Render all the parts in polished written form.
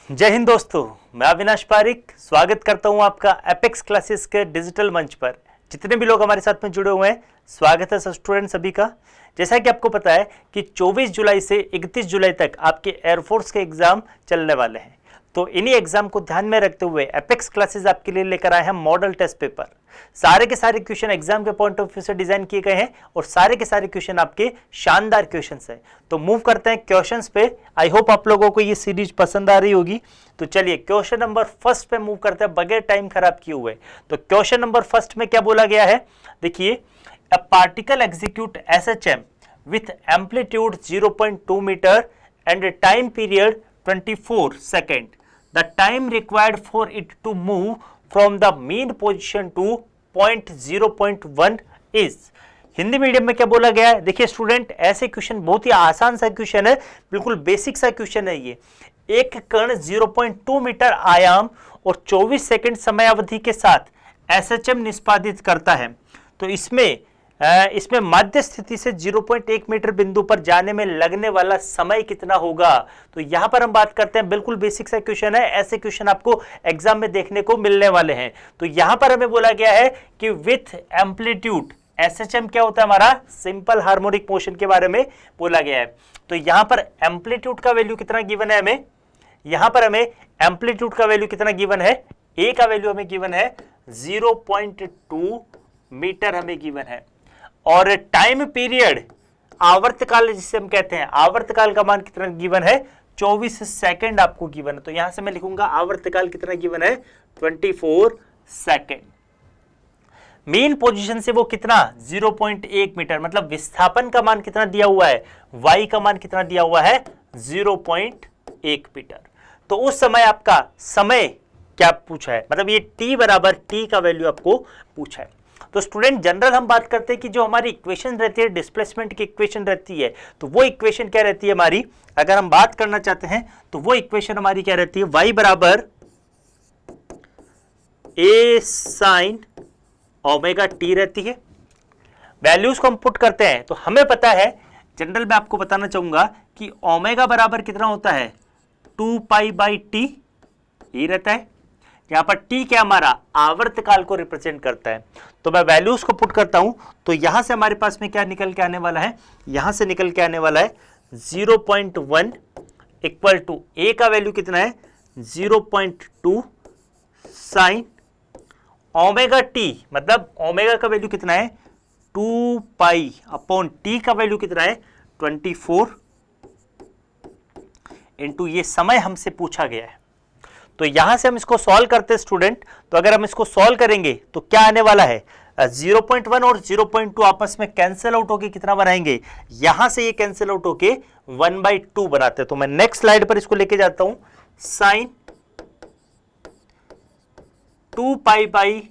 जय हिंद दोस्तों, मैं अविनाश पारिक स्वागत करता हूं आपका एपेक्स क्लासेस के डिजिटल मंच पर। जितने भी लोग हमारे साथ में जुड़े हुए हैं, स्वागत है स्टूडेंट सभी का। जैसा कि आपको पता है कि 24 जुलाई से 31 जुलाई तक आपके एयरफोर्स के एग्जाम चलने वाले हैं, तो इन्हीं एग्जाम को ध्यान में रखते हुए एपेक्स क्लासेस आपके लिए लेकर आए हैं मॉडल टेस्ट पेपर। सारे के सारे क्वेश्चन एग्जाम के पॉइंट ऑफ व्यू से डिजाइन किए गए हैं और सारे के सारे क्वेश्चन आपके शानदार क्वेश्चंस हैं। तो मूव करते हैं क्वेश्चंस पे। आई होप आप लोगों को ये सीरीज पसंद आ रही होगी। तो चलिए क्वेश्चन नंबर फर्स्ट पे मूव करते हैं बगैर टाइम खराब किए हुए। तो क्वेश्चन नंबर फर्स्ट में क्या बोला गया है, देखिए, a particle execute SHM with amplitude 0.2 meter and a time period 24 second. The time required for it to move from the mean position to point 0.1 is. Hindi medium में क्या बोला गया है, देखिए स्टूडेंट, ऐसे क्वेश्चन बहुत ही आसान सा क्वेश्चन है, बिल्कुल बेसिक सा क्वेश्चन है ये। एक कण 0.2 मीटर आयाम और 24 सेकंड समय अवधि के साथ SHM निष्पादित करता है। तो इसमें मध्य स्थिति से 0.1 मीटर बिंदु पर जाने में लगने वाला समय कितना होगा। तो यहां पर हम बात करते हैं, बिल्कुल बेसिक सा क्वेश्चन है, ऐसे क्वेश्चन आपको एग्जाम में देखने को मिलने वाले हैं। तो यहां पर हमें बोला गया है कि विथ एम्पलीट्यूड, SHM क्या होता है हमारा, सिंपल हार्मोनिक मोशन के बारे में बोला गया है। तो यहां पर एम्पलीट्यूड का वैल्यू कितना गिवन है हमें, यहां पर हमें एम्पलीट्यूड का वैल्यू कितना गिवन है, ए का वैल्यू हमें गिवन है 0.2 मीटर हमें गिवन है। और टाइम पीरियड, आवर्तकाल जिसे हम कहते हैं, आवर्तकाल का मान कितना गिवन है, 24 सेकंड आपको गिवन है। तो यहां से मैं लिखूंगा आवर्तकाल कितना गिवन है, 24 सेकंड। मीन पोजीशन से वो कितना, 0.1 मीटर, मतलब विस्थापन का मान कितना दिया हुआ है, y का मान कितना दिया हुआ है, 0.1 मीटर। तो उस समय आपका समय क्या पूछा है, मतलब ये t बराबर t का वैल्यू आपको पूछा है। तो स्टूडेंट जनरल हम बात करते हैं कि जो हमारी इक्वेशन रहती है, डिस्प्लेसमेंट की इक्वेशन रहती है, तो वो इक्वेशन क्या रहती है हमारी, अगर हम बात करना चाहते हैं तो वो इक्वेशन हमारी क्या रहती है, y बराबर a sin ओमेगा t रहती है। वैल्यूज को हम पुट करते हैं तो हमें पता है, जनरल में आपको बताना चाहूंगा कि ओमेगा बराबर कितना होता है, 2 पाई बाई टी, ये रहता है। यहां पर t क्या हमारा आवर्तकाल को रिप्रेजेंट करता है। तो मैं वैल्यूज को पुट करता हूं तो यहां से हमारे पास में क्या निकल के आने वाला है, यहां से निकल के आने वाला है 0.1 इक्वल टू a का वैल्यू कितना है, 0.2 साइन ओमेगा टी, मतलब ओमेगा का वैल्यू कितना है, 2 पाई अपॉन टी का वैल्यू कितना है, 24 इंटू ये समय हमसे पूछा गया है। तो यहां से हम इसको सॉल्व करते हैं स्टूडेंट। तो अगर हम इसको सॉल्व करेंगे तो क्या आने वाला है, 0.1 और 0.2 आपस में कैंसिल आउट होके कितना बनाएंगे, यहां से ये कैंसिल आउट होके 1/2 बनाते हैं। तो मैं नेक्स्ट स्लाइड पर इसको लेके जाता हूं, sine 2 pi by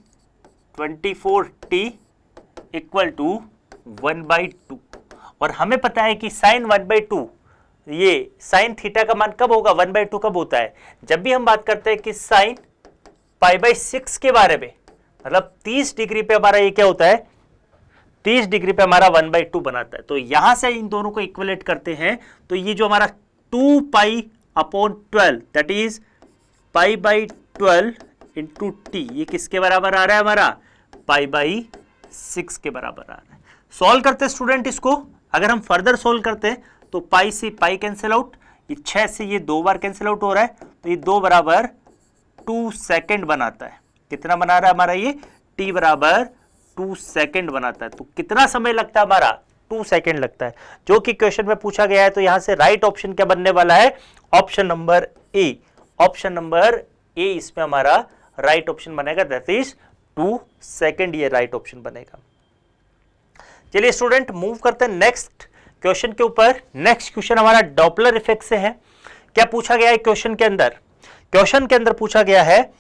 24t equal to 1/2। और हमें पता है कि साइन 1/2, ये साइन थीटा का मान कब होगा, 1/2 कब होता है, जब भी हम बात करते हैं कि साइन π/6 के बारे में, मतलब 30 डिग्री पे हमारा ये क्या होता है, 30 डिग्री पे हमारा 1/2 बनाता है। तो यहां से इन दोनों को इक्विलेट करते हैं तो ये जो हमारा 2 pi upon 12 that is π/12 into T, ये किसके बराबर आ रहा है हमारा, π/6 के बराबर आ रहा है। सॉल्व करते स्टूडेंट इसको, अगर हम फर्दर सॉल्व करते हैं तो पाई से पाई कैंसिल आउट, ये 6 से ये 2 बार कैंसिल आउट हो रहा है, तो ये 2 बराबर 2 सेकंड बनाता है। कितना बना रहा है हमारा ये, t बराबर 2 सेकंड बनाता है। तो कितना समय लगता है हमारा, 2 सेकंड लगता है, जो कि क्वेश्चन में पूछा गया है। तो यहां से राइट ऑप्शन क्या बनने वाला है, option number A, option number A इसमें हमारा राइट ऑप्शन बनेगा, दैट इज 2 सेकंड, ये राइट ऑप्शन बनेगा। चलिए स्टूडेंट मूव करते हैं नेक्स्ट क्वेश्चन के ऊपर। नेक्स्ट क्वेश्चन हमारा डॉपलर इफेक्ट से है। क्या पूछा गया है क्वेश्चन के अंदर, क्वेश्चन के अंदर पूछा गया है,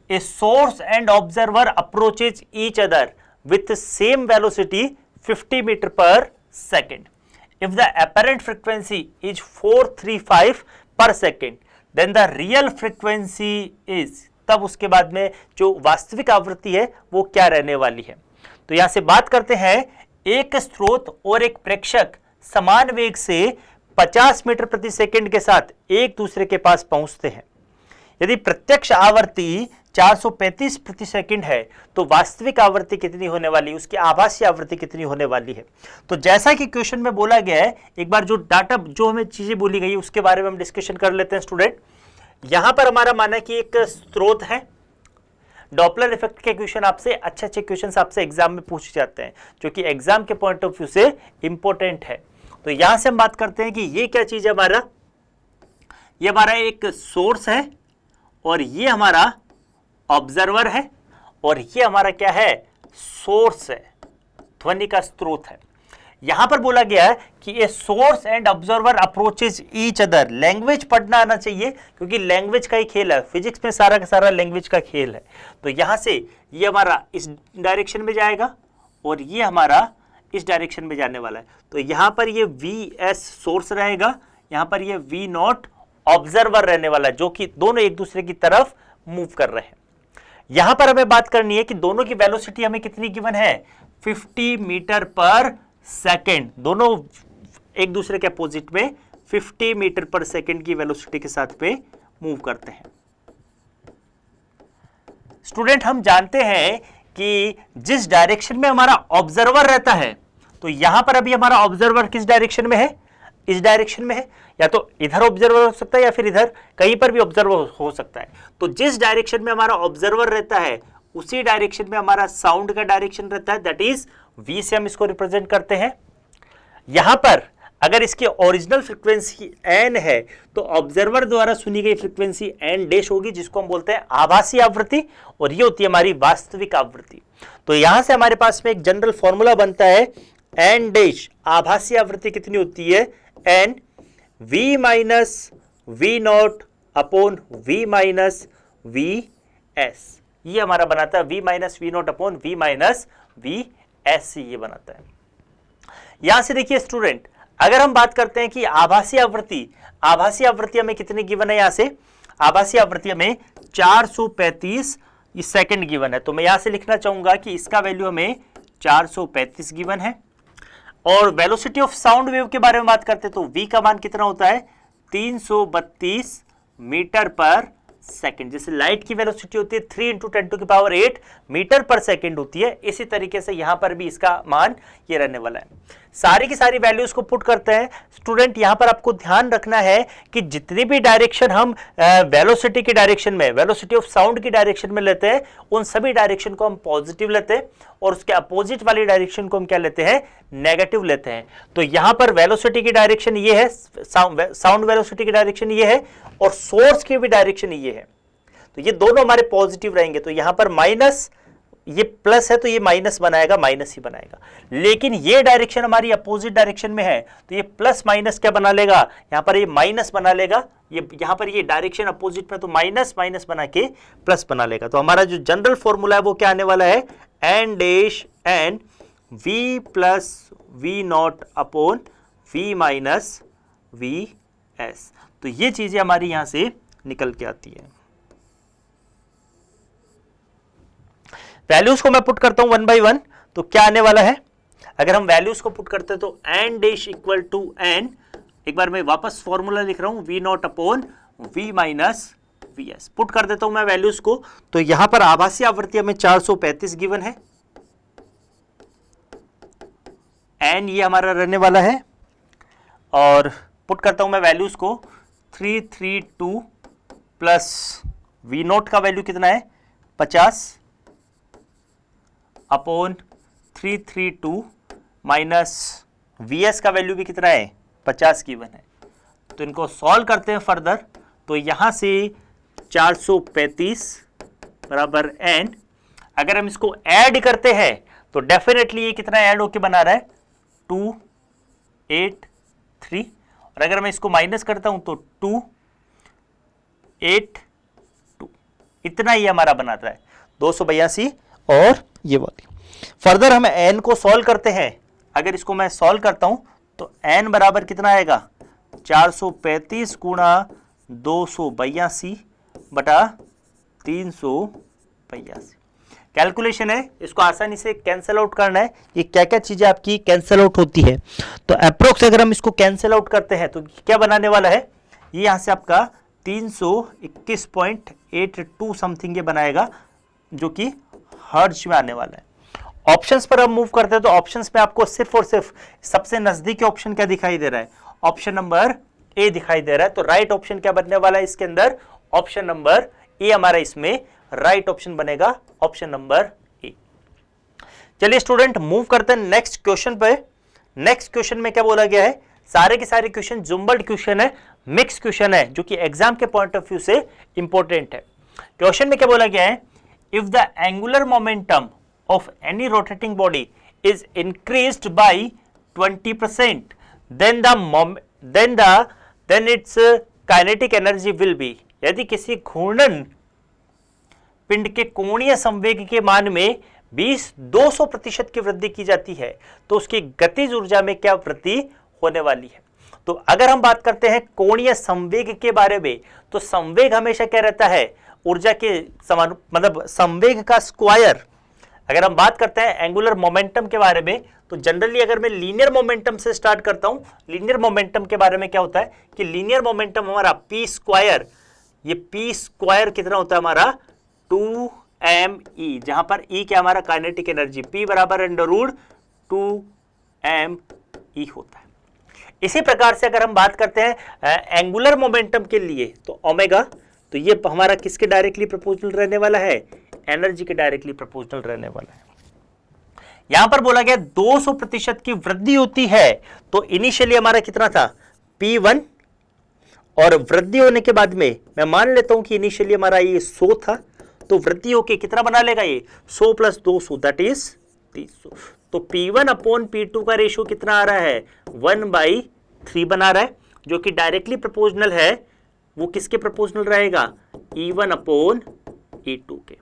a source and observer approaches each other with same velocity 50 metre पर second. If the apparent frequency is 435 पर second, then the real frequency is, तब उसके बाद में जो वास्तविक आवृत्ति है वो क्या रहने वाली है। तो यहां से बात करते हैं, एक स्रोत और एक प्रेक्षक समान वेग से 50 मीटर प्रति सेकंड के साथ एक दूसरे के पास पहुंचते हैं। यदि प्रत्यक्ष आवृत्ति 435 प्रति सेकंड है तो वास्तविक आवृत्ति कितनी होने वाली है, उसकी आभासी आवृत्ति कितनी होने वाली है। तो जैसा कि क्वेश्चन में बोला गया है, एक बार जो डाटा जो हमें चीजें बोली गई उसके बारे में हम डिस्कशन कर लेते हैं स्टूडेंट। यहां पर हमारा माना कि एक स्रोत है, डॉपलर इफेक्ट के क्वेश्चन आपसे अच्छे क्वेश्चन आपसे एग्जाम में पूछे जाते हैं, जो कि एग्जाम के पॉइंट ऑफ व्यू से इंपॉर्टेंट है। तो यहां से हम बात करते हैं कि ये क्या चीज है, ये हमारा एक सोर्स है और ये हमारा ऑब्जर्वर है और ये हमारा क्या है, सोर्स है, ध्वनि का स्रोत है। यहां पर बोला गया है कि ये source and observer approaches each other. Language पढ़ना आना चाहिए क्योंकि लैंग्वेज का ही खेल है, फिजिक्स में सारा का सारा लैंग्वेज का खेल है। तो यहां से ये हमारा इस डायरेक्शन में जाएगा और ये हमारा इस डायरेक्शन में जाने वाला है। तो यहां पर ये VS सोर्स रहेगा, यहां पर ये V0 ऑब्जर्वर रहने वाला है, जो कि दोनों एक दूसरे की तरफ मूव कर रहे हैं। यहां पर हमें बात करनी है कि दोनों की वेलोसिटी हमें कितनी गिवन है, 50 मीटर पर सेकेंड। दोनों एक दूसरे के अपोजिट में 50 मीटर पर सेकेंड की वेलोसिटी के साथ पे मूव करते हैं। स्टूडेंट हम जानते हैं कि जिस डायरेक्शन में हमारा ऑब्जर्वर रहता है, तो यहां पर अभी हमारा ऑब्जर्वर किस डायरेक्शन में है, इस डायरेक्शन में है, या तो इधर ऑब्जर्वर हो सकता है या फिर इधर कहीं पर भी ऑब्जर्वर हो सकता है। तो जिस डायरेक्शन में हमारा ऑब्जर्वर रहता है उसी डायरेक्शन में हमारा साउंड का डायरेक्शन रहता है, दैट इज V से हम इसको रिप्रेजेंट करते हैं। यहां पर अगर इसकी ओरिजिनल फ्रीक्वेंसी n है तो ऑब्जर्वर द्वारा सुनी गई फ्रीक्वेंसी n डैश होगी, जिसको हम बोलते हैं आभासी आवृत्ति, और ये होती है हमारी वास्तविक आवृत्ति। तो यहां से हमारे पास में एक जनरल फॉर्मूला बनता है, n डैश आभासी आवृत्ति कितनी होती है, n V minus V0 upon V minus VS। ये हमारा बनाता है V minus V0 upon V minus VS, ये बनाता है। यहां से देखिए स्टूडेंट, अगर हम बात करते हैं कि आभासी आवृत्ति हमें कितनी गिवन है, यहां से आभासी आवृत्ति हमें 435 सेकंड गिवन है। तो मैं यहां से लिखना चाहूंगा कि इसका वैल्यू हमें 435 गिवन है। और वेलोसिटी ऑफ साउंड वेव के बारे में बात करते हैं तो V का मान कितना होता है, 332 मीटर पर सेकंड। जैसे लाइट की वेलोसिटी होती है 3 × 10⁸ मीटर पर सेकंड होती है, इसी तरीके से यहां पर भी इसका मान ये रहने वाला है। सारी की सारी वैल्यूज को पुट करते हैं स्टूडेंट। यहां पर आपको ध्यान रखना है कि जितनी भी डायरेक्शन हम वेलोसिटी की डायरेक्शन में, वेलोसिटी ऑफ साउंड की डायरेक्शन में लेते हैं, उन सभी डायरेक्शन को हम पॉजिटिव लेते हैं और उसके अपोजिट वाली डायरेक्शन को हम क्या लेते हैं, नेगेटिव लेते हैं। तो यहां पर वेलोसिटी की डायरेक्शन ये है, साउंड वेलोसिटी की डायरेक्शन ये है और सोर्स की भी डायरेक्शन ये है। तो ये दोनों हमारे पॉजिटिव रहेंगे। तो यहां पर माइनस, ये प्लस है तो ये माइनस बनाएगा, माइनस ही बनाएगा। लेकिन ये डायरेक्शन हमारी अपोजिट डायरेक्शन में है तो ये प्लस माइनस क्या बना लेगा, यहां पर ये माइनस बना लेगा। ये यहां पर ये डायरेक्शन अपोजिट में तो माइनस माइनस बना के प्लस बना लेगा। तो हमारा जो जनरल फॉर्मूला है वो क्या आने वाला है, n dash n V plus V0 upon V minus VS। तो ये चीजें हमारी यहां से निकल के आती है। वैल्यूज को मैं पुट करता हूं 1 by 1, तो क्या आने वाला है, अगर हम वैल्यूज को पुट करते हैं तो n dash equal to n, एक बार मैं वापस फॉर्मूला लिख रहा हूं, V0 upon V minus VS। Put कर देता हूं मैं वैल्यूज को। तो यहां पर आभासी आवृत्ति हमें 435 गिवन है, n ये हमारा रहने वाला है, और पुट करता हूं मैं वैल्यूज को, 332 प्लस V0 का वैल्यू कितना है 50 अपॉन 332 माइनस VS का वैल्यू भी कितना है 50 गिवन है। तो इनको सॉल्व करते हैं फर्दर। तो यहां से 435 बराबर n, अगर हम इसको ऐड करते हैं तो डेफिनेटली ये कितना ऐड होके बना रहा है 283, और अगर मैं इसको माइनस करता हूं तो 282, इतना ही हमारा बनाता है 282 और ये वाली। फर्दर हम n को सॉल्व करते हैं, अगर इसको मैं सॉल्व करता हूं तो n बराबर कितना आएगा 435 गुणा 282 बटा 382। कैलकुलेशन है, इसको आसानी से कैंसिल आउट करना है। ये क्या क्या चीजें आपकी कैंसिल आउट होती है, तो अप्रोक्स अगर हम इसको कैंसिल आउट करते हैं तो क्या बनाने वाला है, ये यहां से आपका 321.82 समथिंग ये बनाएगा, जो कि हर्ट्ज में आने वाला है। ऑप्शंस पर हम मूव करते हैं तो ऑप्शंस में आपको सिर्फ और सिर्फ सबसे नजदीकी ऑप्शन क्या दिखाई दे रहा है? ऑप्शन नंबर ए दिखाई दे रहा है। तो राइट ऑप्शन क्या बनने वाला है इसके अंदर? ऑप्शन नंबर ए हमारा इसमें राइट ऑप्शन बनेगा, ऑप्शन नंबर ए। चलिए स्टूडेंट मूव करते हैं नेक्स्ट क्वेश्चन पे। नेक्स्ट क्वेश्चन में क्या बोला गया है? सारे के सारे क्वेश्चन जुम्बल्ड क्वेश्चन है, मिक्स क्वेश्चन है, जो कि एग्जाम के पॉइंट ऑफ व्यू से इंपॉर्टेंट है। क्वेश्चन में क्या बोला गया है? If the angular momentum of any rotating body is increased by 20%, then its kinetic energy will be। यदि किसी घूर्णन पिंड के कोणीय संवेग के मान में 200% की वृद्धि की जाती है तो उसकी गतिज ऊर्जा में क्या वृद्धि होने वाली है? तो अगर हम बात करते हैं कोणीय संवेग के बारे में, तो संवेग हमेशा क्या रहता है? ऊर्जा के समान, मतलब संवेग का स्क्वायर। अगर हम बात करते हैं एंगुलर मोमेंटम के बारे में, तो जनरली अगर मैं लीनियर मोमेंटम से स्टार्ट करता हूं, लीनियर मोमेंटम के बारे में क्या होता है कि लीनियर मोमेंटम हमारा पी स्क्वायर, ये पी स्क्वायर कितना होता है हमारा? 2me, जहां पर e क्या हमारा काइनेटिक एनर्जी, p बराबर √2me होता है। इसी प्रकार से अगर हम बात करते हैं एंगुलर मोमेंटम के लिए, तो ओमेगा, तो ये हमारा किसके डायरेक्टली प्रोपोर्शनल रहने वाला है? एनर्जी के डायरेक्टली प्रोपोर्शनल रहने वाला है। यहां पर बोला गया 200% की वृद्धि होती है, तो इनिशियली हमारा कितना था? P1, और वृद्धि होने के बाद में मैं मान लेता हूं कि इनिशियली हमारा ये 100 था, तो वृद्धि होके कितना बना लेगा ये? 100 + 200 दैट इज 300। तो P1/P2 का रेशियो कितना आ रहा है? 1/3 बना रहा है, जो कि डायरेक्टली प्रोपोर्शनल है। वो किसके प्रोपोर्शनल रहेगा? E1/E2 के।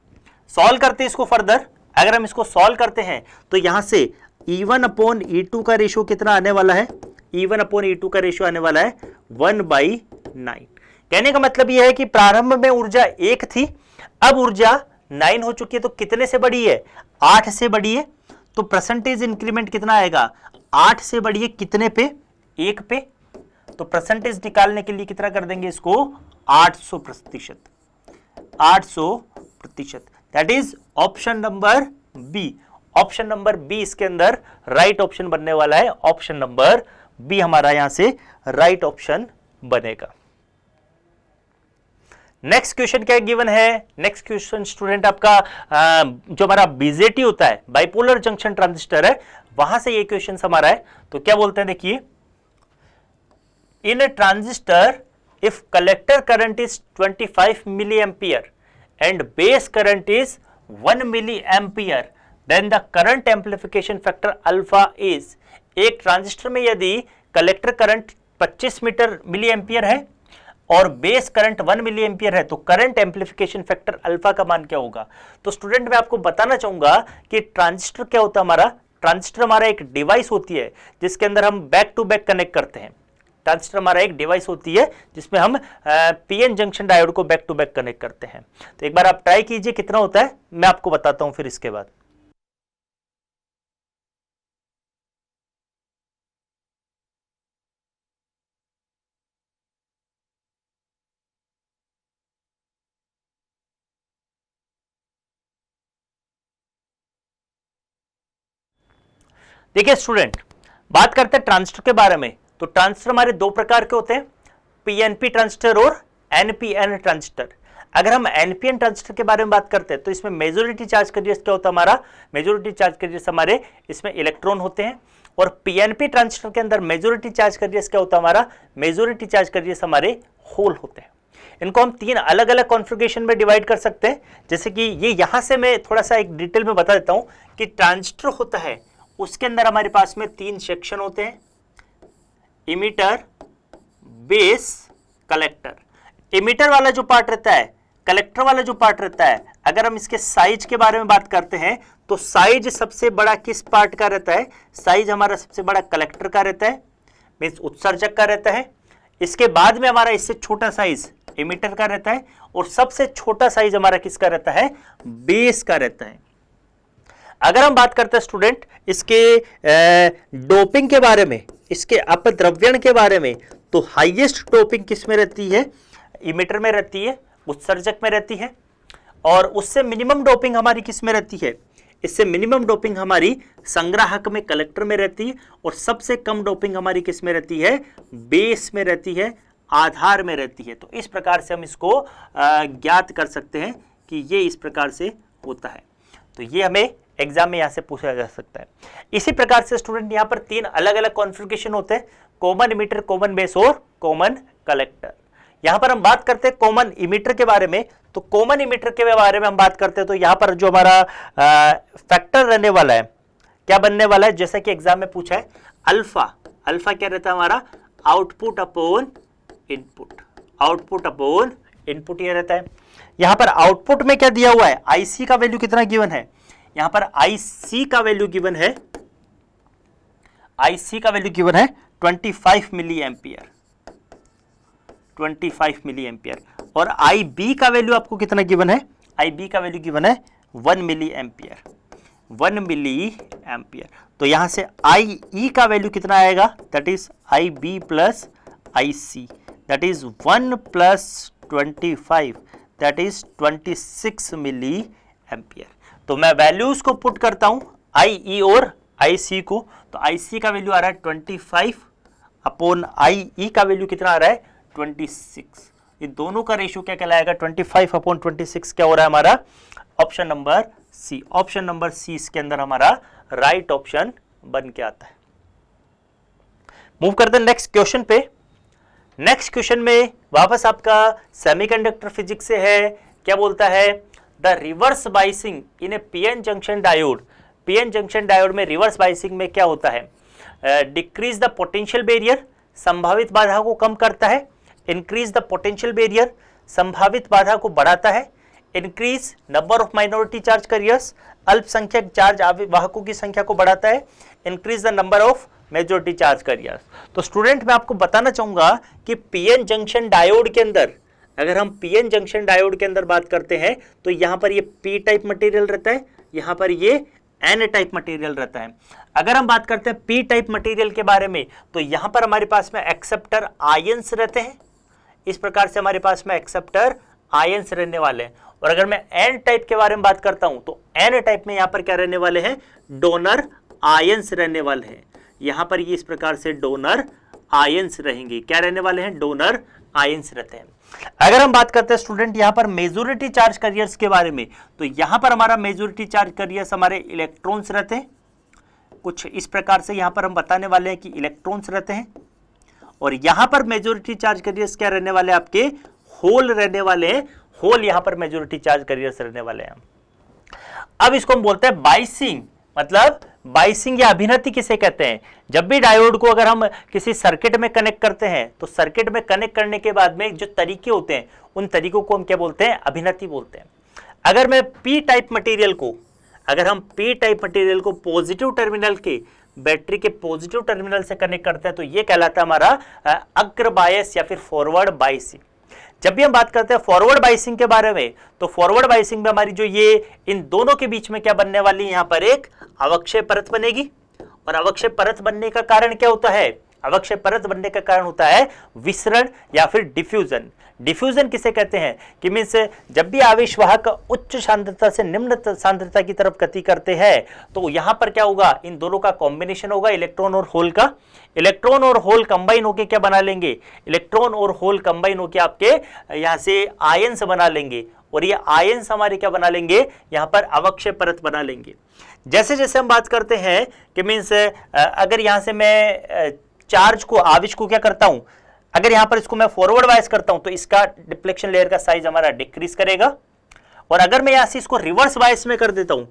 सॉल्व करते हैं इसको फर्दर। अगर हम इसको सॉल्व करते हैं तो यहां से E1/E2 का रेशियो कितना आने वाला है? E1/E2 का रेशियो आने वाला है 1/9। कहने का मतलब यह है कि प्रारंभ में ऊर्जा 1 थी, अब ऊर्जा 9 हो चुकी है। तो कितने से बढ़ी है? 8 से बढ़ी है। तो परसेंटेज इंक्रीमेंट कितना आएगा? 8 से बढ़ी है कितने पे? 1 पे। तो परसेंटेज निकालने के लिए कितना कर देंगे इसको? 800%। 800%, that is option number b. Option number b इसके अंदर राइट ऑप्शन बनने वाला है। ऑप्शन नंबर बी हमारा यहां से राइट ऑप्शन बनेगा। नेक्स्ट क्वेश्चन क्या गिवन है? नेक्स्ट क्वेश्चन स्टूडेंट आपका जो हमारा बीजेटी होता है, बाइपोलर जंक्शन ट्रांजिस्टर है, वहां से ये क्वेश्चन हमारा है। तो क्या बोलते हैं देखिए, इन अ transistor if collector current is 25 milliampere and base current is 1 milliampere, then the current amplification factor alpha is। एक ट्रांजिस्टर में यदि कलेक्टर करंट 25 मिली एम्पियर है और बेस करंट 1 मिली एम्पियर है, तो करंट एम्प्लीफिकेशन फैक्टर अल्फा का मान क्या होगा? तो स्टूडेंट मैं आपको बताना चाहूंगा कि ट्रांजिस्टर क्या होता है हमारा? ट्रांजिस्टर हमारा एक डिवाइस होती है जिसके अंदर हम बैक टू बैक कनेक्ट करते हैं। ट्रांजिस्टर हमारा एक डिवाइस होती है जिसमें हम पीएन जंक्शन डायोड को बैक टू बैक कनेक्ट करते हैं। तो एक बार आप ट्राई कीजिए कितना होता है, मैं आपको बताता हूं फिर इसके बाद। देखिए स्टूडेंट, बात करते हैं ट्रांजिस्टर के बारे में। तो ट्रांजिस्टर हमारे दो प्रकार के होते हैं, पीएनपी ट्रांजिस्टर और एनपीएन ट्रांजिस्टर। अगर हम एनपीएन ट्रांजिस्टर के बारे में बात करते हैं तो इसमें मेजॉरिटी चार्ज कैरियर्स क्या होता है हमारा? मेजॉरिटी चार्ज कैरियर्स हमारे इसमें इलेक्ट्रॉन होते हैं। और पीएनपी ट्रांजिस्टर के अंदर मेजॉरिटी चार्ज कैरियर्स क्या होता है हमारा? मेजॉरिटी चार्ज कैरियर्स हमारे होल होते हैं। इनको हम तीन अलग अलग कॉन्फ़िगरेशन में डिवाइड कर सकते हैं। जैसे कि ये यहां से मैं थोड़ा सा एक डिटेल में बता देता हूं कि ट्रांजिस्टर होता है उसके अंदर हमारे पास में तीन सेक्शन होते हैं, इमीटर, बेस, कलेक्टर। इमीटर वाला जो पार्ट रहता है, कलेक्टर वाला जो पार्ट रहता है, अगर हम इसके साइज के बारे में बात करते हैं तो साइज सबसे बड़ा किस पार्ट का रहता है? साइज हमारा सबसे बड़ा कलेक्टर का रहता है, मींस उत्सर्जक का रहता है। इसके बाद में हमारा इससे छोटा साइज इमीटर का रहता है और सबसे छोटा साइज हमारा किसका रहता है? बेस का रहता है। अगर हम बात करते हैं स्टूडेंट इसके डोपिंग के बारे में, इसके अपद्रव्यण के बारे में, तो हाईएस्ट डोपिंग किस में रहती है? इमिटर में रहती है, उत्सर्जक में रहती है, और उससे मिनिमम डोपिंग हमारी किस में रहती है, इससे मिनिमम डोपिंग हमारी संग्राहक में, कलेक्टर में रहती है, और सबसे कम डोपिंग हमारी किस में रहती है, बेस में रहती है, आधार में रहती है। तो इस प्रकार से हम इसको ज्ञात कर सकते हैं कि ये इस प्रकार से होता है। तो ये हमें एग्जाम में यहां से पूछा जा सकता है। इसी प्रकार से स्टूडेंट यहां पर 3 अलग अलग कॉन्फ़िगरेशन होते हैं, कॉमन इमिटर, कॉमन बेस और कॉमन कलेक्टर। यहां पर हम बात करते हैं कॉमन इमिटर के बारे में। तो कॉमन इमिटर के बारे में हम बात करते हैं तो यहां पर जो हमारा फैक्टर रहने वाला है, क्या बनने वाला है, जैसा कि एग्जाम में पूछा है, अल्फा। अल्फा क्या रहता है हमारा, output upon input, output upon input ये रहता है। यहां पर आउटपुट में क्या दिया हुआ है, आईसी का वैल्यू कितना गिवन है, यहां पर आईसी का वैल्यू गिवन है, आईसी का वैल्यू गिवन है 25 मिली एम्पियर, 25 मिली एम्पियर। और आई बी का वैल्यू आपको कितना गिवन है, आई बी का वैल्यू गिवन है 1 मिली एम्पियर, 1 मिली एम्पियर। तो यहां से आई ई का वैल्यू कितना आएगा, that is i b plus i c, that is 1 plus 25, that is 26 milli ampere. तो मैं वैल्यूज को पुट करता हूं आई ई और आई सी को, तो आई सी का वैल्यू आ रहा है 25 अपॉन आई ई का वैल्यू कितना आ रहा है 26। ये दोनों का रेशियो क्या कहलाएगा, 25 अपॉन 26 क्या हो रहा है हमारा, option number c. Option number c इसके अंदर हमारा राइट ऑप्शन बन के आता है। मूव करते हैं नेक्स्ट क्वेश्चन पे। नेक्स्ट क्वेश्चन में वापस आपका सेमीकंडक्टर फिजिक्स से है। क्या बोलता है, the reverse biasing in A PN junction diode. PN junction diode में रिवर्स बाइसिंग में क्या होता है, डिक्रीज द पोटेंशियल बैरियर, संभावित बाधा को कम करता है, इंक्रीज द पोटेंशियल बैरियर, संभावित बाधा को बढ़ाता है, increase number of minority charge carriers, अल्पसंख्यक चार्ज वाहकों की संख्या को बढ़ाता है, increase the number of majority charge carriers. तो स्टूडेंट मैं आपको बताना चाहूंगा कि पीएन जंक्शन डायोड के अंदर, अगर हम पीएन जंक्शन डायोड के अंदर बात करते हैं तो यहां पर ये पी टाइप मटेरियल रहता है, यहां पर ये एन टाइप मटेरियल रहता है। अगर हम बात करते हैं पी टाइप मटेरियल के बारे में तो यहां पर हमारे पास में एक्सेप्टर आयंस रहते हैं, इस प्रकार से हमारे पास में एक्सेप्टर आयंस रहने वाले हैं। और अगर मैं एन टाइप के बारे में बात करता हूं तो एन टाइप में यहां पर क्या रहने वाले हैं, डोनर आयंस रहने वाले हैं। यहां पर ये इस प्रकार से डोनर आयंस रहेंगे, क्या रहने वाले हैं, डोनर आयंस रहते हैं। अगर हम बात करते हैं स्टूडेंट यहां पर मेजॉरिटी चार्ज कैरियर्स के बारे में तो यहां पर हमारा मेजॉरिटी चार्ज कैरियर्स हमारे इलेक्ट्रॉन्स रहते हैं। कुछ इस प्रकार से यहां पर हम बताने वाले हैं कि इलेक्ट्रॉन्स रहते हैं, और यहां पर मेजॉरिटी चार्ज कैरियर्स क्या रहने वाले, आपके होल रहने वाले हैं। होल यहां पर मेजॉरिटी चार्ज कैरियर्स रहने वाले हैं। अब इसको हम बोलते हैं बाइसिंग, मतलब बाइसिंग या अभिनति किसे कहते हैं, जब भी डायोड को अगर हम किसी सर्किट में कनेक्ट करते हैं तो सर्किट में कनेक्ट करने के बाद में जो तरीके होते हैं उन तरीकों को हम क्या बोलते हैं, अभिनति बोलते हैं। अगर मैं पी टाइप मटेरियल को, अगर हम पी टाइप मटेरियल को पॉजिटिव टर्मिनल के, बैटरी के पॉजिटिव टर्मिनल से कनेक्ट करते हैं तो ये कहलाता है हमारा अग्र बायस या फिर फॉरवर्ड बाइसिंग। जब भी हम बात करते हैं फॉरवर्ड बाइसिंग के बारे में तो फॉरवर्ड बाइसिंग में हमारी जो ये इन दोनों के बीच में क्या बनने वाली है, यहां पर एक अवक्षय परत बनेगी। और अवक्षय परत बनने का कारण क्या होता है, अवक्षय परत बनने का कारण होता है विसरण या फिर डिफ्यूजन। डिफ्यूजन किसे कहते हैं कि मीन्स जब भी आवेश वाहक उच्च सांद्रता से निम्न सांद्रता की तरफ गति करते हैं तो यहां पर क्या होगा, इन दोनों का कॉम्बिनेशन होगा, इलेक्ट्रॉन और होल का। इलेक्ट्रॉन और होल कंबाइन होके क्या बना लेंगे, इलेक्ट्रॉन और होल कंबाइन होके आपके यहां से आयंस बना लेंगे, और ये आयंस हमारे क्या बना लेंगे, यहां पर अवक्षय परत बना लेंगे। जैसे जैसे हम बात करते हैं कि मीन्स अगर यहां से मैं चार्ज को, आवेश को क्या करता हूं, अगर यहां पर इसको मैं फॉरवर्ड बायस करता हूं तो इसका डिफ्लेक्शन लेयर का साइज हमारा डिक्रीज करेगा। और अगर मैं यहां से इसको रिवर्स बायस में कर देता हूं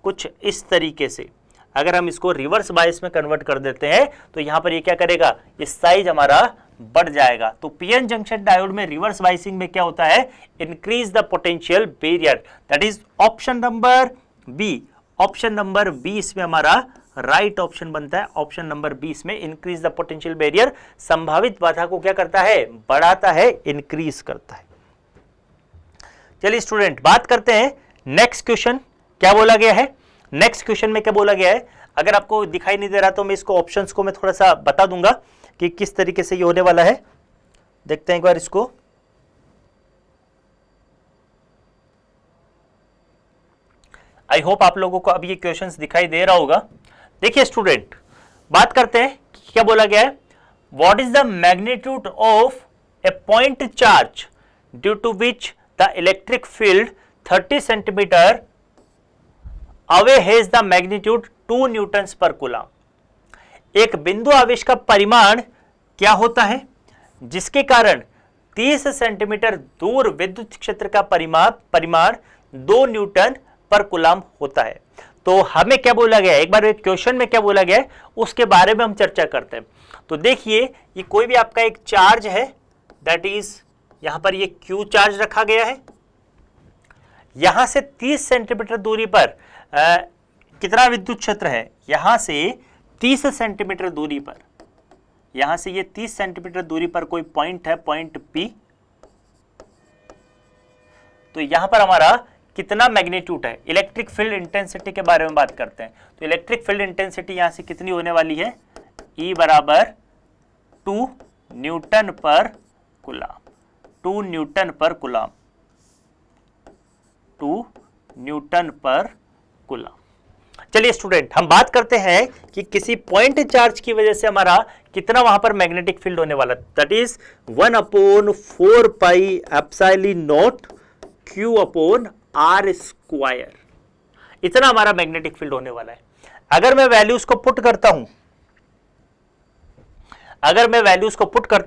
कुछ इस तरीके से, अगर हम इसको रिवर्स बायस में कन्वर्ट कर देते हैं तो यहां पर ये क्या करेगा, ये साइज हमारा बढ़ जाएगा। तो पीएन जंक्शन डायोड में रिवर्स बायसिंग में क्या होता है, increase the potential barrier, that is option number b. Option number 20 में हमारा राइट ऑप्शन बनता है। ऑप्शन नंबर 20 में इंक्रीज द पोटेंशियल बैरियर, संभावित बाधा को क्या करता है, बढ़ाता है, इंक्रीज करता है। चलिए स्टूडेंट बात करते हैं नेक्स्ट क्वेश्चन क्या बोला गया है। नेक्स्ट क्वेश्चन में क्या बोला गया है, अगर आपको दिखाई नहीं दे रहा तो मैं इसको ऑप्शंस को मैं थोड़ा सा बता दूंगा कि किस तरीके से ये होने वाला है। देखते हैं एक बार इसको। आई होप आप लोगों को अब ये क्वेश्चंस दिखाई दे रहा होगा। देखिए स्टूडेंट, बात करते हैं क्या बोला गया है। What is the magnitude of a point charge due to which the electric field 30 centimetre away has the magnitude 2 newtons per coulomb. एक बिंदु आवेश का परिमाण क्या होता है जिसके कारण 30 सेंटीमीटर दूर विद्युत क्षेत्र का परिमाण 2 न्यूटन पर कूलम होता है। तो हमें क्या बोला गया है, एक बार क्वेश्चन में क्या बोला गया है उसके बारे में हम चर्चा करते हैं। तो देखिए, ये कोई भी आपका एक चार्ज है, दैट इज यहां पर ये Q चार्ज रखा गया है। यहां से 30 सेंटीमीटर दूरी पर कितना विद्युत क्षेत्र है, यहां से 30 सेंटीमीटर दूरी पर, यहां से ये 30 सेंटीमीटर दूरी पर कोई पॉइंट है, पॉइंट P। तो यहां पर हमारा कितना मैग्नीट्यूड है, इलेक्ट्रिक फील्ड इंटेंसिटी के बारे में बात करते हैं। तो इलेक्ट्रिक फील्ड इंटेंसिटी यहां से कितनी होने वाली है, E बराबर 2 न्यूटन पर कूलम, 2 न्यूटन पर कूलम, 2 न्यूटन पर कूलम। चलिए स्टूडेंट, हम बात करते हैं कि किसी पॉइंट चार्ज की वजह से हमारा कितना वहां पर मैग्नेटिक फील्ड होने वाला, that is 1/4 pi epsilon not Q upon R square. इतना हमारा मैग्नेटिक फील्ड होने वाला है। अगर मैं वैल्यूज को पुट करता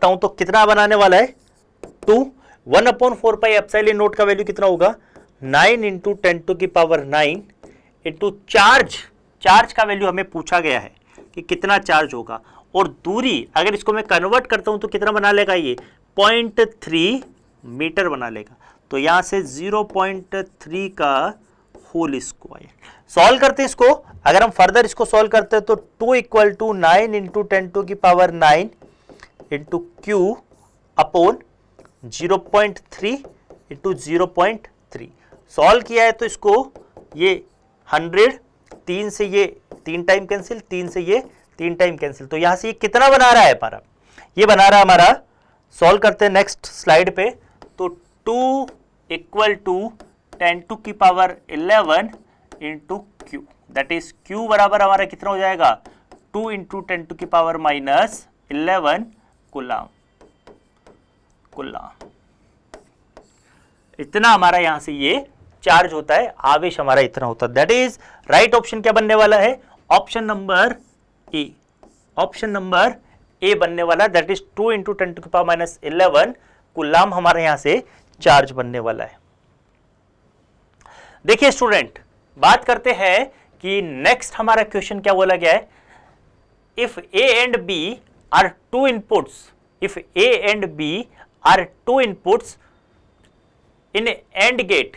हूं, तो कितना बनाने वाला है 2, 1/4 पाई एप्सिलॉन नॉट का वैल्यू कितना होगा 9 इंटू 10⁹ इंटू चार्ज का वैल्यू हमें पूछा गया है कि कितना चार्ज होगा, और दूरी अगर इसको मैं कन्वर्ट करता हूं तो कितना बना लेगा, ये 0.3 मीटर बना लेगा। तो यहां से 0.3 का होल स्क्वायर। सॉल्व करते हैं इसको, अगर हम फर्दर इसको सॉल्व करते हैं तो 2 = 9 into 10⁹ into Q upon 0.3 into 0.3। Solve किया है तो इसको ये 100, 3 से ये 3 टाइम कैंसिल, 3 से ये 3 टाइम कैंसिल। तो यहां से ये कितना बना रहा है हमारा, ये बना रहा है हमारा, सॉल्व करते हैं नेक्स्ट स्लाइड पे। तो 2 = 10⁻11 into Q, that is Q बराबर हमारा कितना हो जाएगा 2 इंटू 10⁻11 कूलम। इतना हमारा यहां से ये चार्ज होता है, आवेश हमारा इतना होता है। दैट इज राइट ऑप्शन क्या बनने वाला है, option number A, option number A बनने वाला, दैट इज 2 इंटू 10⁻11 कूलम हमारे यहां से चार्ज बनने वाला है। देखिए स्टूडेंट, बात करते हैं कि नेक्स्ट हमारा क्वेश्चन क्या बोला गया है। If A and B are two inputs, if A and B are two inputs in AND gate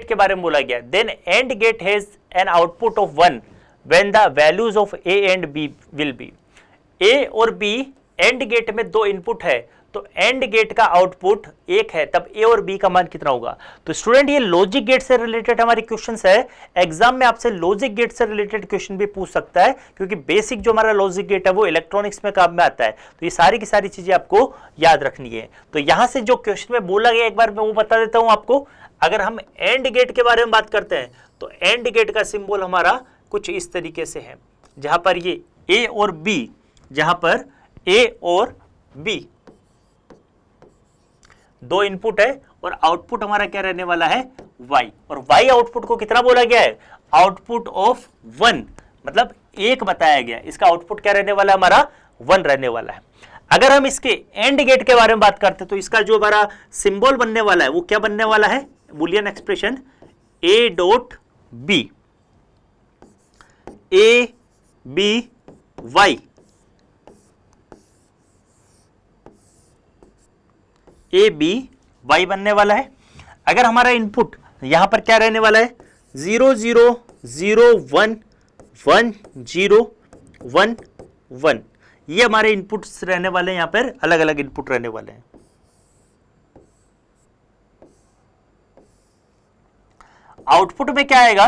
के बारे में बोला गया, then AND gate has an output of 1 when the values of A and B will be। A और B AND gate में दो input है, तो AND गेट का आउटपुट 1 है, तब A और B का मान कितना होगा। तो स्टूडेंट, ये लॉजिक गेट से रिलेटेड हमारे क्वेश्चंस है। एग्जाम में आपसे लॉजिक गेट से रिलेटेड क्वेश्चन भी पूछ सकता है, क्योंकि बेसिक जो हमारा लॉजिक गेट है वो इलेक्ट्रॉनिक्स में काम में आता है। तो ये सारी की सारी चीजें आपको याद रखनी है। तो यहां से जो क्वेश्चन में बोला गया, एक बार मैं वो बता देता हूं आपको। अगर हम AND गेट के बारे में बात करते हैं तो AND गेट का सिंबल हमारा कुछ इस तरीके से है, जहां पर ये A और B, जहां पर A और B दो इनपुट है और आउटपुट हमारा क्या रहने वाला है Y, और Y आउटपुट को कितना बोला गया है, आउटपुट ऑफ 1, मतलब 1 बताया गया। इसका आउटपुट क्या रहने वाला है, हमारा 1 रहने वाला है। अगर हम इसके एंड गेट के बारे में बात करते हैं तो इसका जो हमारा सिंबल बनने वाला है वो क्या बनने वाला है, Boolean expression A.B, A.B.Y, A.B.Y बनने वाला है। अगर हमारा इनपुट यहां पर क्या रहने वाला है, 0 0 0 1 1 0 1 1, ये हमारे इनपुट्स रहने वाले हैं। यहां पर अलग अलग इनपुट रहने वाले हैं। आउटपुट में क्या आएगा,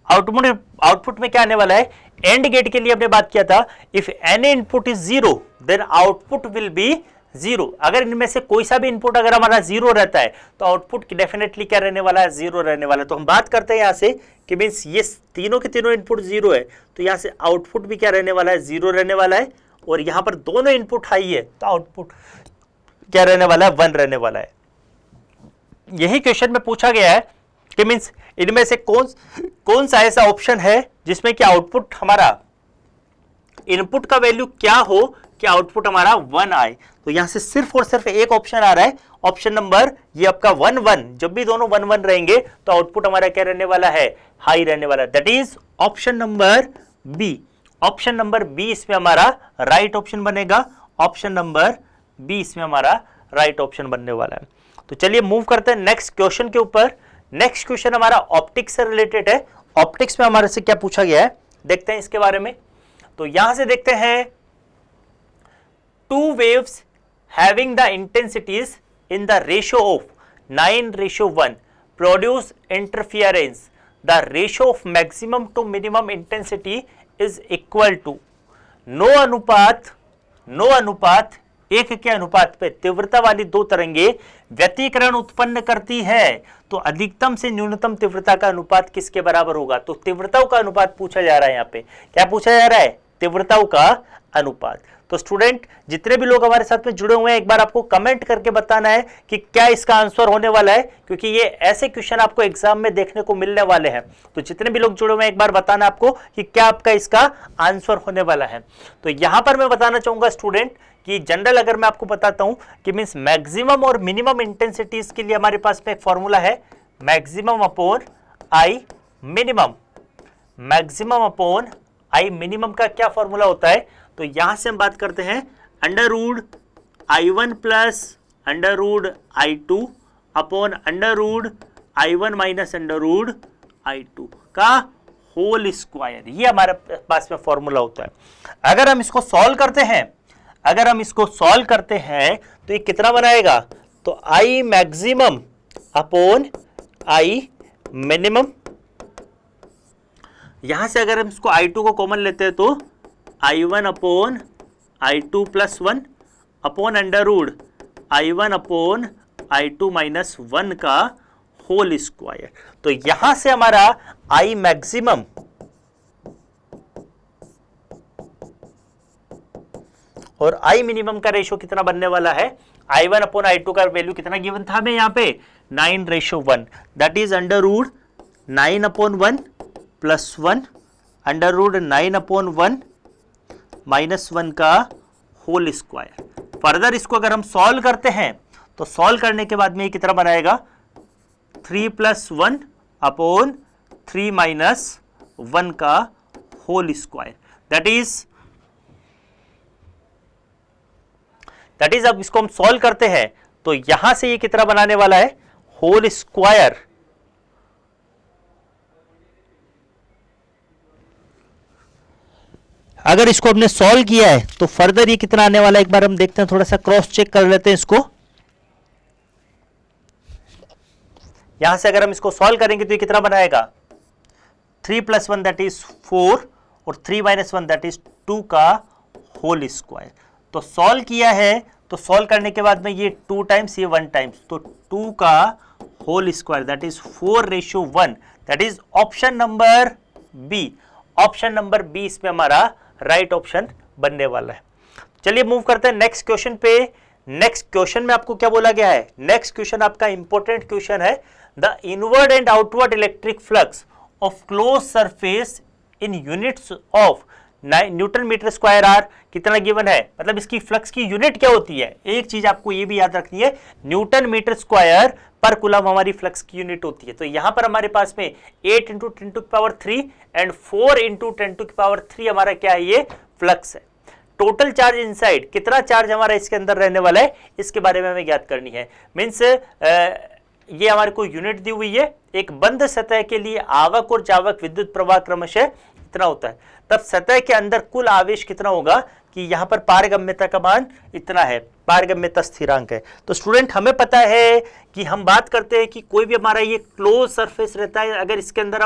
आउटपुट में क्या आने वाला है, एंड गेट के लिए हमने बात किया था, if any input is 0 then output will be zero. अगर इनमें से कोई सा भी इनपुट अगर हमारा जीरो रहता है तो आउटपुट डेफिनेटली क्या रहने वाला है, जीरो रहने वाला है। तो हम बात करते हैं यहाँ से कि मीन्स ये तीनों के तीनों इनपुट जीरो है, तो यहाँ से आउटपुट भी क्या रहने वाला है, जीरो रहने वाला है। और यहाँ पर दोनों इनपुट हाई है तो आउटपुट क्या रहने वाला है, 1 रहने वाला है। यही क्वेश्चन में पूछा गया है कि मीन्स इनमें से कौन सा ऐसा ऑप्शन है जिसमें कि आउटपुट हमारा इनपुट का वैल्यू क्या हो कि आउटपुट हमारा 1 आए। तो यहां से सिर्फ और सिर्फ एक ऑप्शन आ रहा है, ऑप्शन नंबर ये आपका 1 1। जब भी दोनों 1 1 रहेंगे तो आउटपुट हमारा क्या रहने वाला है, हाई रहने वाला है। That is option number b. Option number b इसमें हमारा राइट ऑप्शन बनेगा। ऑप्शन नंबर बी इसमें हमारा राइट ऑप्शन बनने वाला है। तो चलिए मूव करते हैं नेक्स्ट क्वेश्चन के ऊपर। नेक्स्ट क्वेश्चन हमारा ऑप्टिक्स से रिलेटेड है। ऑप्टिक्स में हमारे से क्या पूछा गया है, देखते हैं इसके बारे में। तो यहां से देखते हैं, two waves having the intensities in the ratio of 9:1 produce interference. The ratio of maximum to minimum intensity is equal to. No अनुपात एक के अनुपात पे तीव्रता वाली दो तरंगे व्यतिकरण उत्पन्न करती है तो अधिकतम से न्यूनतम तीव्रता का अनुपात किसके बराबर होगा। तो तीव्रताओं का अनुपात पूछा जा रहा है। यहाँ पे क्या पूछा जा रहा है, तीव्रताओं का अनुपात। तो स्टूडेंट जितने भी लोग हमारे साथ में जुड़े हुए हैं, एक बार आपको कमेंट करके बताना है कि क्या इसका आंसर होने वाला है, क्योंकि ये ऐसे क्वेश्चन आपको एग्जाम में देखने को मिलने वाले हैं। तो जितने भी लोग जुड़े हुए हैं, एक बार बताना आपको कि क्या आपका इसका आंसर होने वाला है। तो यहां पर मैं बताना चाहूंगा स्टूडेंट कि जनरल अगर मैं आपको बताता हूं कि मींस मैक्सिमम और मिनिमम इंटेंसिटीज के लिए हमारे पास में एक फॉर्मूला है, maximum upon I minimum. Maximum upon I minimum का क्या फॉर्मूला होता है, तो यहां से हम बात करते हैं √I1 plus √I2 upon √I1 minus √I2 का होल स्क्वायर। ये हमारे पास में फॉर्मूला होता है। अगर हम इसको सॉल्व करते हैं तो ये कितना बनाएगा, तो I maximum upon I minimum. यहां से अगर हम इसको I2 को कॉमन लेते हैं तो I1 upon I2 plus 1 upon √I1 upon I2 minus 1 का होल स्क्वायर। तो यहां से हमारा I मैक्सिमम और I मिनिमम का रेशियो कितना बनने वाला है, I1 अपॉन I2 का वैल्यू कितना गिवन था हमें यहाँ पे 9:1। That is √9 upon 1 plus 1 √9 upon 1 minus 1 का होल स्क्वायर। फर्दर इसको अगर हम सॉल्व करते हैं तो सॉल्व करने के बाद में ये कितना बनाएगा, 3 प्लस 1 अपॉन 3 माइनस 1 का होल स्क्वायर। दैट इज अब इसको हम सॉल्व करते हैं तो यहां से ये कितना बनाने वाला है, होल स्क्वायर अगर इसको हमने सॉल्व किया है तो फर्दर ये कितना आने वाला है, एक बार हम देखते हैं, थोड़ा सा क्रॉस चेक कर लेते हैं इसको। यहां से अगर हम इसको सॉल्व करेंगे तो ये कितना बनाएगा, 3 प्लस 1 दैट इज 4 और 3 माइनस 1 दैट इज 2 का होल स्क्वायर। तो सॉल्व किया है तो सॉल्व करने के बाद में ये 2 टाइम्स ये 1 टाइम्स, तो 2 का whole square that is 4:1। That is option number b. Option number b इसमें हमारा राइट ऑप्शन बनने वाला है। चलिए मूव करते हैं नेक्स्ट क्वेश्चन पे। नेक्स्ट क्वेश्चन में आपको क्या बोला गया है, नेक्स्ट क्वेश्चन आपका इंपॉर्टेंट क्वेश्चन है, the inward and outward electric flux of close surface in units of newton metre square are कितना गिवन है, मतलब इसकी फ्लक्स की यूनिट क्या होती है। एक चीज आपको ये भी याद रखनी है, न्यूटन मीटर स्क्वायर पर कूलम हमारी फ्लक्स की यूनिट होती है। तो यहां पर हमारे पास में 8 × 10⁻³ एंड 4 × 10⁻³ हमारा क्या है, ये फ्लक्स है। टोटल चार्ज इनसाइड, कितना चार्ज हमारा इसके अंदर रहने वाला है, इसके बारे में हमें ज्ञात करनी है। मीन्स ये हमारे को यूनिट दी हुई है, एक बंद सतह के लिए आवक और जावक विद्युत प्रवाह क्रमशः इतना होता है, तब सतह के अंदर कुल आवेश कितना होगा कि यहां पर पारगम्यता का मान इतना है, पारगम्यता स्थिरांक है। तो स्टूडेंट हमें पता है कि हम बात करते हैं कि कोई भी हमारा ये क्लोज सरफेस रहता है, अगर इसके अंदर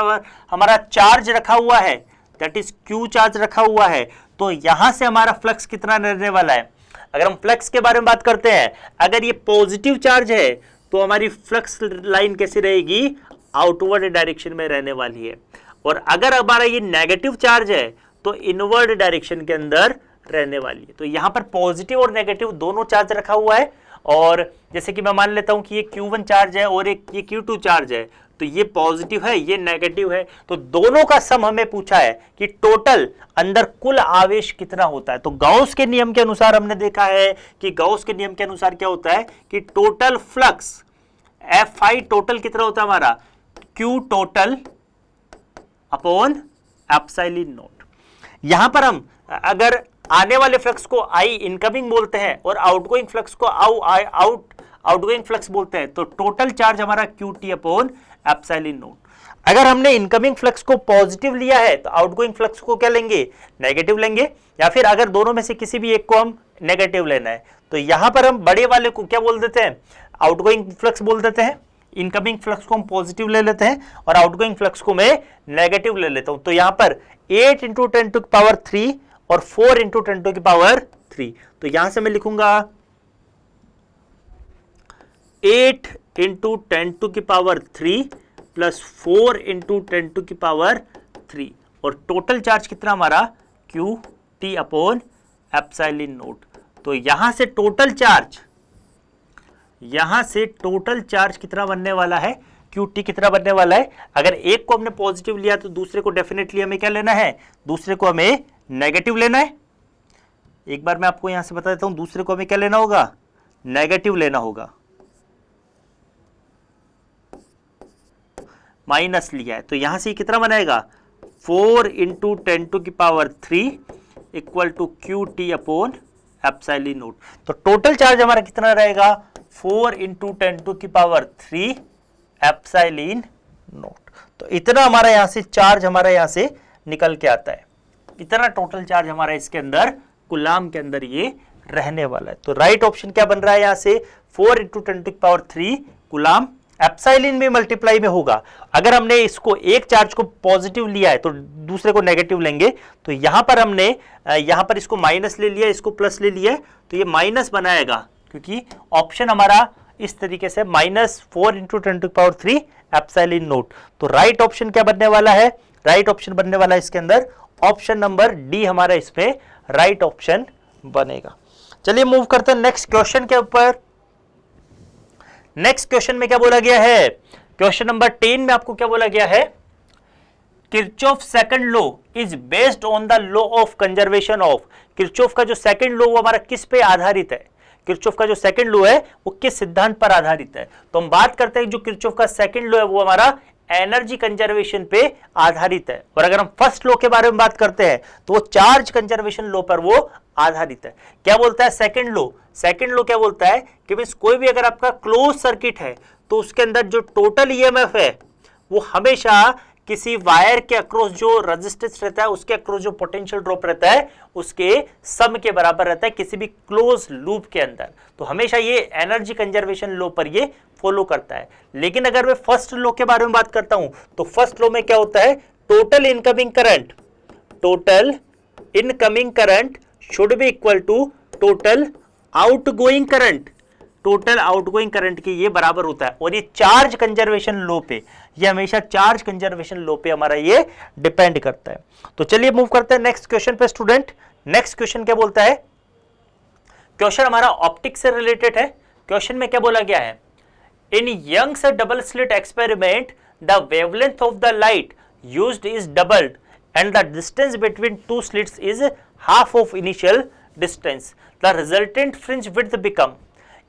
हमारा चार्ज रखा हुआ है, दैट इज क्यू चार्ज रखा हुआ है, तो यहां से हमारा फ्लक्स कितना रहने वाला है। अगर हम फ्लक्स के बारे में बात करते हैं, अगर ये पॉजिटिव चार्ज है तो हमारी फ्लक्स लाइन कैसी रहेगी, आउटवर्ड डायरेक्शन में रहने वाली है, और अगर हमारा ये नेगेटिव चार्ज है तो इनवर्ड डायरेक्शन के अंदर रहने वाली है। तो यहां पर पॉजिटिव और नेगेटिव दोनों चार्ज रखा हुआ है, और जैसे कि मैं मान लेता हूं कि ये Q1 चार्ज है और एक ये Q2 चार्ज है, तो ये पॉजिटिव है, ये नेगेटिव है, तो दोनों का सम हमें पूछा है कि टोटल अंदर कुल आवेश कितना होता है। तो गाउस के नियम के अनुसार हमने देखा है कि गाउस के नियम के अनुसार क्या होता है कि टोटल फ्लक्स Fi टोटल कितना होता है हमारा, Q total upon epsilon not. यहां पर हम अगर आने वाले फ्लक्स को आई इनकमिंग बोलते हैं और आउटगोइंग फ्लक्स को आउटगोइंग फ्लक्स बोलते हैं, तो टोटल चार्ज हमारा QT अपॉन एप्सिलॉन नॉट। अगर हमने इनकमिंग फ्लक्स को पॉजिटिव लिया है तो आउटगोइंग फ्लक्स को क्या लेंगे, नेगेटिव लेंगे, या फिर अगर दोनों में से किसी भी एक को हम नेगेटिव लेना है तो यहां पर हम बड़े वाले को क्या बोल देते हैं, आउटगोइंग फ्लक्स बोल देते हैं, इनकमिंग फ्लक्स को हम पॉजिटिव ले लेते हैं और आउटगोइंग फ्लक्स को मैं नेगेटिव ले लेता हूं। तो यहां पर 8 × 10⁻³ और 4 × 10⁻3, तो यहां से मैं लिखूंगा 8 × 10⁻³ प्लस 4 × 10⁻3, और टोटल चार्ज कितना हमारा QT अपॉन एप्सिलॉन नॉट। तो यहां से टोटल चार्ज कितना बनने वाला है, QT कितना बनने वाला है। अगर एक को हमने पॉजिटिव लिया तो दूसरे को डेफिनेटली हमें क्या लेना है, दूसरे को हमें नेगेटिव लेना है। एक बार मैं आपको यहां से बता देता हूं, दूसरे को हमें क्या लेना होगा, नेगेटिव लेना होगा। माइनस लिया है तो यहां से कितना बनाएगा, 4 × 10⁻³ equal to QT upon epsilon naught. तो टोटल चार्ज हमारा कितना रहेगा, 4 × 10⁻³ एप्सिलॉन नॉट। तो इतना हमारा यहां से चार्ज हमारा यहां से निकल के आता है, इतना टोटल चार्ज हमारा इसके अंदर कूलाम के अंदर ये रहने वाला है। तो राइट ऑप्शन क्या बन रहा है, यहां से 4 × 10⁻³ कूलाम एप्सिलॉन में मल्टीप्लाई में होगा। अगर हमने इसको एक चार्ज को पॉजिटिव लिया है तो दूसरे को नेगेटिव लेंगे, तो यहां पर हमने यहां पर इसको माइनस ले लिया, इसको प्लस ले लिया, तो ये माइनस बनाएगा, क्योंकि ऑप्शन हमारा इस तरीके से -4 × 10⁻³ एप्सिलॉन नॉट। तो राइट ऑप्शन क्या बनने वाला है, राइट ऑप्शन बनने वाला है इसके अंदर ऑप्शन नंबर डी हमारा इसमें राइट ऑप्शन बनेगा। चलिए मूव करते हैं नेक्स्ट क्वेश्चन के ऊपर। नेक्स्ट क्वेश्चन में क्या बोला गया है, क्वेश्चन नंबर 10 में आपको क्या बोला गया है, Kirchhoff second law is based on the law of conservation of. Kirchhoff का जो सेकंड लॉ वो हमारा किस पे आधारित है, किरचॉफ का जो सेकंड लॉ है वो किस सिद्धांत पर आधारित है। तो हम बात करते हैं जो किरचॉफ का सेकंड लॉ है वो हमारा एनर्जी कंजर्वेशन पे आधारित है, और अगर हम फर्स्ट लॉ के बारे में बात करते हैं तो वो चार्ज कंजर्वेशन लॉ पर वो आधारित है। क्या बोलता है सेकंड लॉ, सेकंड लॉ क्या बोलता है कि मींस कोई भी अगर आपका क्लोज सर्किट है तो उसके अंदर जो टोटल ईएमएफ है वो हमेशा किसी वायर के अक्रॉस जो रेजिस्टेंस रहता है उसके अक्रॉस जो पोटेंशियल ड्रॉप रहता है उसके सम के बराबर रहता है किसी भी क्लोज लूप के अंदर। तो हमेशा ये एनर्जी कंजर्वेशन लॉ पर ये फॉलो करता है। लेकिन अगर मैं फर्स्ट लॉ के बारे में बात करता हूं तो फर्स्ट लॉ में क्या होता है, total incoming current should be equal to total outgoing current, total outgoing current के ये बराबर होता है। और ये चार्ज कंजर्वेशन लॉ पे, ये हमेशा चार्ज कंजर्वेशन लॉ पे हमारा ये डिपेंड करता है। तो चलिए मूव करते हैं नेक्स्ट क्वेश्चन पे स्टूडेंट। नेक्स्ट क्वेश्चन क्या बोलता है, क्वेश्चन हमारा ऑप्टिक्स से रिलेटेड है। क्वेश्चन में क्या बोला गया है, in Young's double slit experiment the wavelength of the light used is doubled and the distance between two slits is half of initial distance, the resultant fringe width become.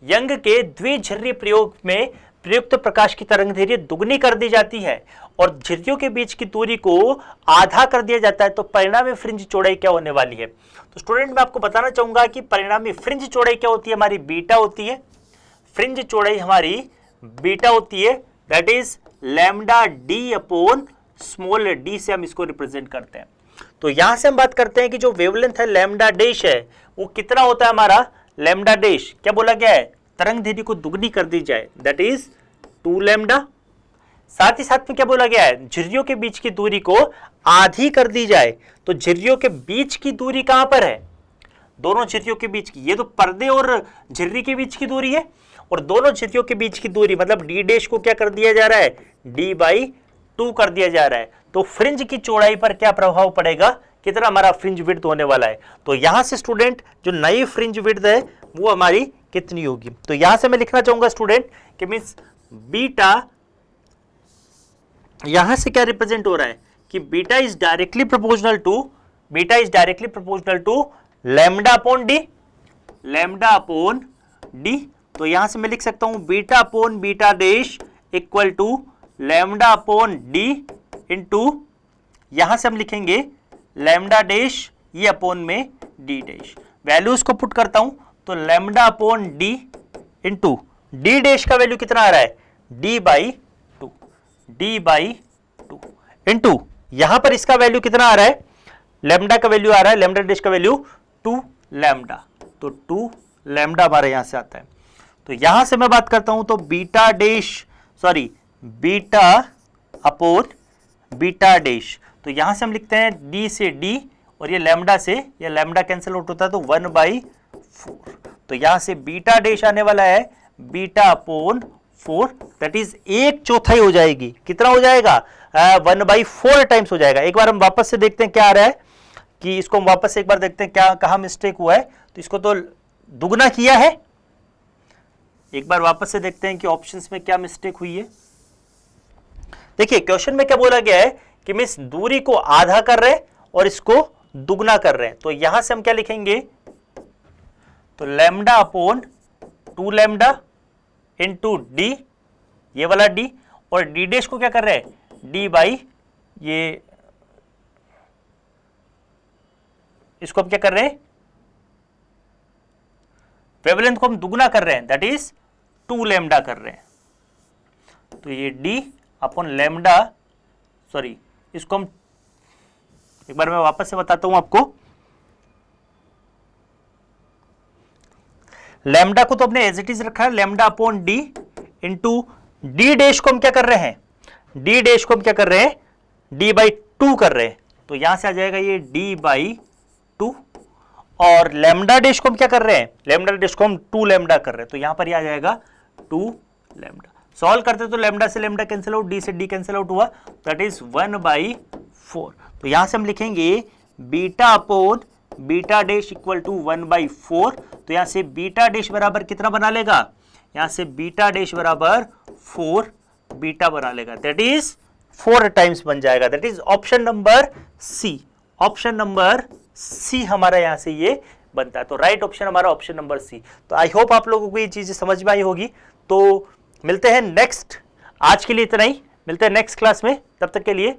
Young के द्विझर्री प्रयोग में प्रयुक्त प्रकाश की तरंगदैर्घ्य दुगनी कर दी जाती है और झिर्रियों के बीच की दूरी को आधा कर दिया जाता है, तो परिणामी फ्रिंज चौड़ाई क्या होने वाली है। तो स्टूडेंट मैं आपको बताना चाहूंगा कि परिणामी फ्रिंज चौड़ाई क्या होती है, हमारी बीटा होती है। फ्रिंज चौड़ाई हमारी बीटा होती है, that is lambda D upon small D से हम इसको रिप्रेजेंट करते हैं। तो यहां से हम बात करते हैं कि जो वेवलेंथ है लैम्डा डैश है वो कितना होता है हमारा, लैम्डा डैश क्या बोला गया है, तरंगदैर्घ्य को दुगनी कर दी जाए, दैट इज 2 लैम्डा। साथ ही साथ में क्या बोला गया है, झिर्रियों के बीच की दूरी को आधी कर दी जाए। तो झिर्रियों के बीच की दूरी कहां पर है, दोनों झिर्रियों के बीच की, ये तो पर्दे और झिर्री के बीच की दूरी है, और दोनों झिर्रियों के बीच की दूरी मतलब डी डैश को क्या कर दिया जा रहा है, d/2 कर दिया जा रहा है। तो फ्रिंज की चौड़ाई पर क्या प्रभाव पड़ेगा, कितना हमारा फ्रिंज विड्थ होने वाला है। तो यहां से स्टूडेंट जो नई फ्रिंज विड्थ है वो हमारी कितनी होगी, तो यहां से मैं लिखना चाहूंगा स्टूडेंट कि मींस बीटा, यहां से क्या रिप्रेजेंट हो रहा है कि beta is directly proportional to lambda upon d. तो यहां से मैं लिख सकता हूं beta upon beta dash equal to lambda upon d into, यहां से हम लिखेंगे लैम्डा डैश ये अपॉन में डी डैश। वैल्यूज को पुट करता हूं तो lambda upon d into d dash का वैल्यू कितना आ रहा है, d/2 इंटू यहां पर इसका वैल्यू कितना आ रहा है, लैम्डा का वैल्यू आ रहा है, लैम्डा डैश का वैल्यू 2 लैम्डा, तो 2 लैम्डा हमारे यहां से आता है। तो यहां से मैं बात करता हूं तो बीटा अपॉन बीटा डैश, तो यहां से हम लिखते हैं d से d और ये लैम्डा से, ये लैम्डा कैंसिल आउट होता है तो 1/4। तो यहां से बीटा डैश आने वाला है बीटा अपॉन 4, दैट इज 1/4 हो जाएगी। कितना हो जाएगा, 1/4 टाइम्स हो जाएगा। एक बार हम वापस से देखते हैं क्या आ रहा है, कि इसको हम वापस से एक बार देखते हैं क्या कहां मिस्टेक हुआ है। तो इसको तो दुगना किया है, एक बार वापस से देखते हैं कि ऑप्शंस में क्या मिस्टेक हुई है। देखिए क्वेश्चन में क्या बोला गया है कि मिस दूरी को आधा कर रहे हैं और इसको दुगना कर रहे हैं। तो यहां से हम क्या लिखेंगे, तो lambda upon 2 lambda into D, ये वाला डी, और डी डैश को क्या कर रहे हैं, d/, ये इसको हम क्या कर रहे हैं, वेवलेंथ को हम दुगना कर रहे हैं, दैट इज 2 लैम्डा कर रहे हैं। तो ये d अपॉन लैम्डा, सॉरी इसको हम एक बार मैं वापस से बताता हूं आपको। लैम्डा को तो अपने एज इट इज रखा है, lambda upon d into d dash को हम क्या कर रहे हैं, डी डैश को हम क्या कर रहे हैं, d/2 कर रहे हैं। तो यहां से आ जाएगा ये d/2, और लैम्डा डैश को हम क्या कर रहे हैं, लैम्डा डैश को हम 2 लैम्डा कर रहे हैं। तो यहां पर ये आ जाएगा 2 लैम्डा। सॉल्व करते तो लैम्डा से लैम्डा कैंसिल आउट, डी से डी कैंसिल आउट हुआ, दैट इज 1/4। तो यहां से हम लिखेंगे beta upon beta dash equal to 1/4। तो यहां से बीटा डैश बराबर कितना बना लेगा, यहां से बीटा डैश बराबर 4 बीटा बना लेगा, दैट इज 4 टाइम्स बन जाएगा। That is option number c, option number c हमारा यहां से ये बनता है। तो राइट ऑप्शन हमारा ऑप्शन नंबर सी। तो आई होप आप लोगों को ये चीजें समझ में आई होगी। तो मिलते हैं नेक्स्ट, आज के लिए इतना ही, मिलते हैं नेक्स्ट क्लास में, तब तक के लिए